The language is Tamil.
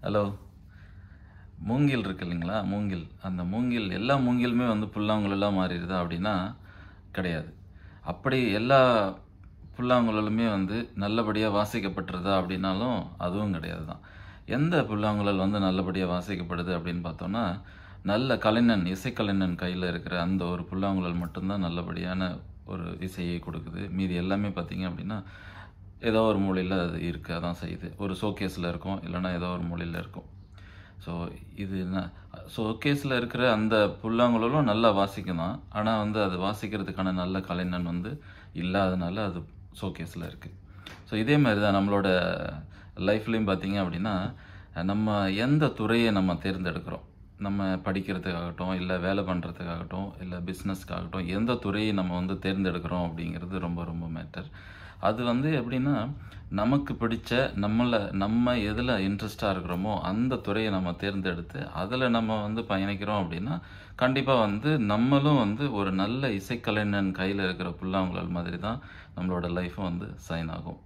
ஹலோ. மூங்கில் இருக்கு இல்லைங்களா? மூங்கில். அந்த மூங்கில் எல்லா மூங்கிலுமே புல்லாங்குழலாக மாறிடுதா அப்படின்னா கிடையாது. அப்படி எல்லா புல்லாங்குழலுமே நல்லபடியாக வாசிக்கப்பட்டுருதா அப்படின்னாலும் அதுவும் கிடையாது தான். எந்த புல்லாங்குழல் நல்லபடியாக வாசிக்கப்படுது அப்படின்னு பார்த்தோன்னா, நல்ல கலைஞன், இசைக்கலைஞன் கையில் இருக்கிற அந்த ஒரு புல்லாங்குழல் மட்டும்தான் நல்லபடியான ஒரு இசையை கொடுக்குது. மீதி எல்லாமே பார்த்தீங்க அப்படின்னா ஏதோ ஒரு மூலையில் அது இருக்க தான் செய்யுது. ஒரு ஷோகேஸில் இருக்கும், இல்லைன்னா ஏதோ ஒரு மூலையில் இருக்கும். ஸோ இது என்ன, ஷோகேஸில் இருக்கிற அந்த புல்லாங்குழலும் நல்லா வாசிக்கும் தான். ஆனால் அது வாசிக்கிறதுக்கான நல்ல கலைஞன் இல்லாதனால அது ஷோகேஸில் இருக்குது. ஸோ இதே மாதிரி தான் நம்மளோட லைஃப்லேயும் பார்த்தீங்க அப்படின்னா, நம்ம எந்த துறையை நம்ம தேர்ந்தெடுக்கிறோம், நம்ம படிக்கிறதுக்காகட்டும், இல்லை வேலை பண்ணுறதுக்காகட்டும், இல்லை பிஸ்னஸ்க்காகட்டும், எந்த துறையை நம்ம தேர்ந்தெடுக்கிறோம் அப்படிங்கிறது ரொம்ப ரொம்ப மேட்டர். அது எப்படின்னா, நமக்கு பிடிச்ச நம்ம எதில் இன்ட்ரெஸ்டாக இருக்கிறோமோ அந்த துறையை நம்ம தேர்ந்தெடுத்து அதில் நம்ம பயணிக்கிறோம் அப்படின்னா கண்டிப்பாக நம்மளும் ஒரு நல்ல இசைக்கலைஞன் கையில் இருக்கிற புல்லாங்குழல் மாதிரி தான் நம்மளோட லைஃப்பும் சைன் ஆகும்.